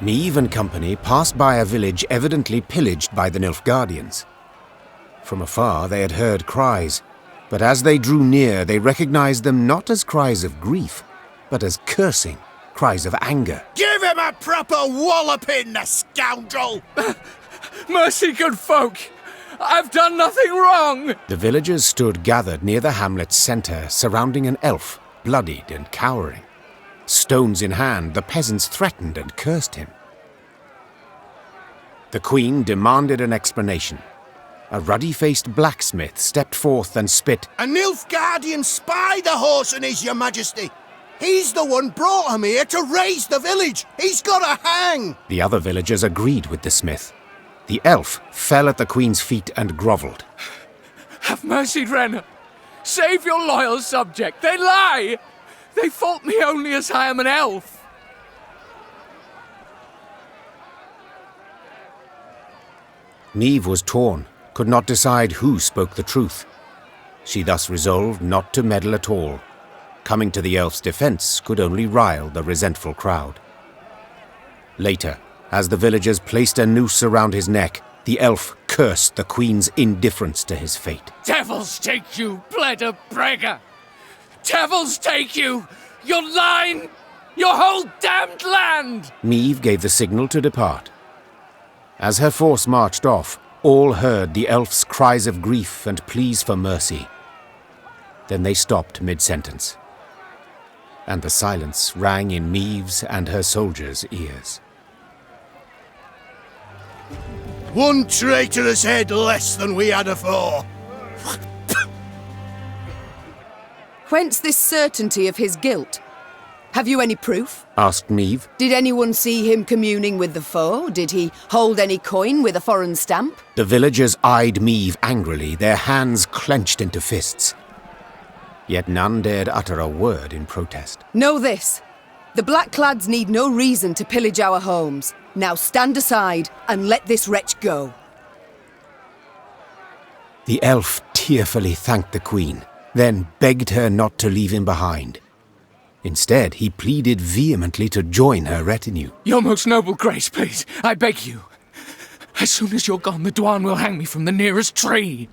Meve and company passed by a village evidently pillaged by the Nilfgaardians. From afar they had heard cries, but as they drew near they recognized them not as cries of grief, but as cursing, cries of anger. Give him a proper walloping, the scoundrel! Mercy, good folk! I've done nothing wrong! The villagers stood gathered near the hamlet's center, surrounding an elf, bloodied and cowering. Stones in hand, the peasants threatened and cursed him. The queen demanded an explanation. A ruddy-faced blacksmith stepped forth and spit. A Nilfgaardian spy the horse is, your majesty! He's the one brought him here to raise the village! He's gotta hang! The other villagers agreed with the smith. The elf fell at the queen's feet and grovelled. Have mercy, Renner! Save your loyal subject! They lie! They fault me only as I am an elf! Meve was torn, could not decide who spoke the truth. She thus resolved not to meddle at all. Coming to the elf's defense could only rile the resentful crowd. Later, as the villagers placed a noose around his neck, the elf cursed the queen's indifference to his fate. Devils take you, Thronebreaker! Devils take you! Your line! Your whole damned land! Meve gave the signal to depart. As her force marched off, all heard the elf's cries of grief and pleas for mercy. Then they stopped mid-sentence, and the silence rang in Meve's and her soldiers' ears. One traitorous head less than we had afore. Whence this certainty of his guilt? Have you any proof? Asked Meve. Did anyone see him communing with the foe? Did he hold any coin with a foreign stamp? The villagers eyed Meve angrily, their hands clenched into fists. Yet none dared utter a word in protest. Know this. The Blackclads need no reason to pillage our homes. Now stand aside and let this wretch go. The elf tearfully thanked the queen, then begged her not to leave him behind. Instead, he pleaded vehemently to join her retinue. Your most noble grace, please, I beg you. As soon as you're gone, the Dwan will hang me from the nearest tree.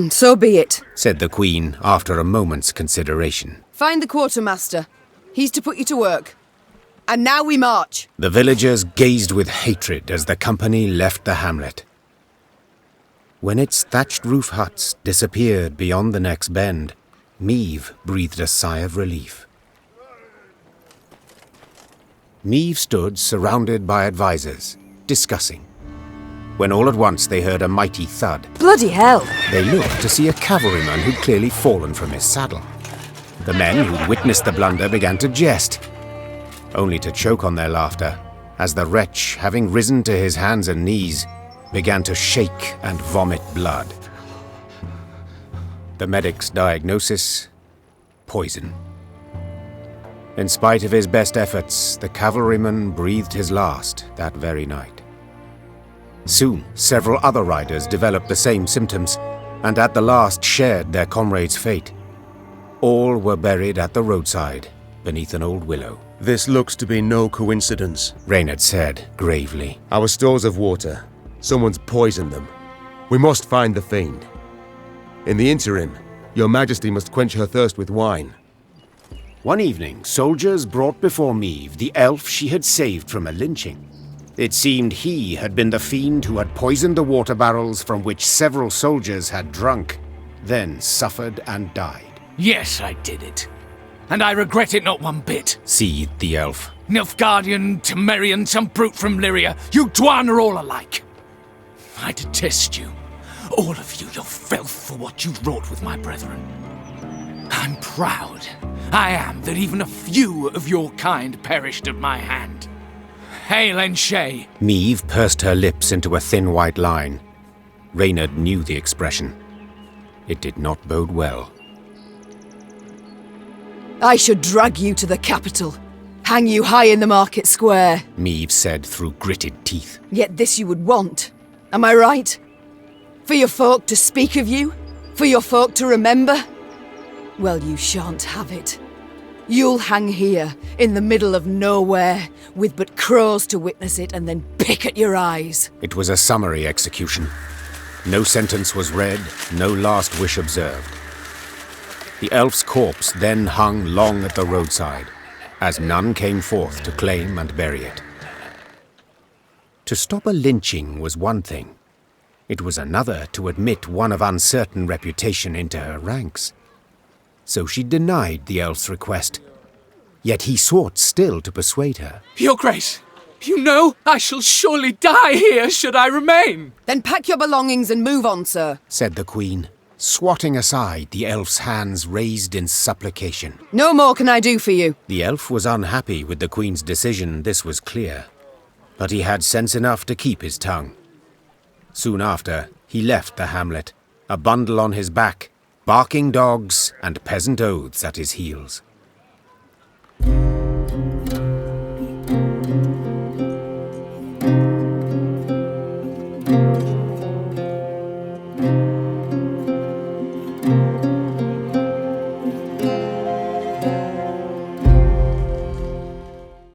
So be it, said the queen after a moment's consideration. Find the quartermaster. He's to put you to work. And now we march. The villagers gazed with hatred as the company left the hamlet. When its thatched roof huts disappeared beyond the next bend, Meve breathed a sigh of relief. Meve stood surrounded by advisors, discussing, when all at once they heard a mighty thud. Bloody hell! They looked to see a cavalryman who'd clearly fallen from his saddle. The men who'd witnessed the blunder began to jest, only to choke on their laughter, as the wretch, having risen to his hands and knees, began to shake and vomit blood. The medic's diagnosis: poison. In spite of his best efforts, the cavalryman breathed his last that very night. Soon, several other riders developed the same symptoms, and at the last shared their comrade's fate. All were buried at the roadside, beneath an old willow. This looks to be no coincidence, Reynard said gravely. Our stores of water. Someone's poisoned them. We must find the fiend. In the interim, your majesty must quench her thirst with wine. One evening, soldiers brought before Meve the elf she had saved from a lynching. It seemed he had been the fiend who had poisoned the water barrels from which several soldiers had drunk, then suffered and died. Yes, I did it. And I regret it not one bit. Seethed the elf. Nilfgaardian, Temerian, some brute from Lyria, you Dwan are all alike. I detest you. All of you, your filth for what you wrought with my brethren. I'm proud. I am that even a few of your kind perished at my hand. Hail and Shay. Meve pursed her lips into a thin white line. Reynard knew the expression. It did not bode well. I should drag you to the capital. Hang you high in the market square. Meve said through gritted teeth. Yet this you would want. Am I right? For your folk to speak of you? For your folk to remember? Well, you shan't have it. You'll hang here, in the middle of nowhere, with but crows to witness it and then pick at your eyes. It was a summary execution. No sentence was read, no last wish observed. The elf's corpse then hung long at the roadside, as none came forth to claim and bury it. To stop a lynching was one thing. It was another to admit one of uncertain reputation into her ranks. So she denied the elf's request. Yet he sought still to persuade her. Your Grace, you know I shall surely die here should I remain. Then pack your belongings and move on, sir, said the queen, swatting aside the elf's hands raised in supplication. No more can I do for you. The elf was unhappy with the queen's decision, this was clear. But he had sense enough to keep his tongue. Soon after, he left the hamlet, a bundle on his back, barking dogs and peasant oaths at his heels.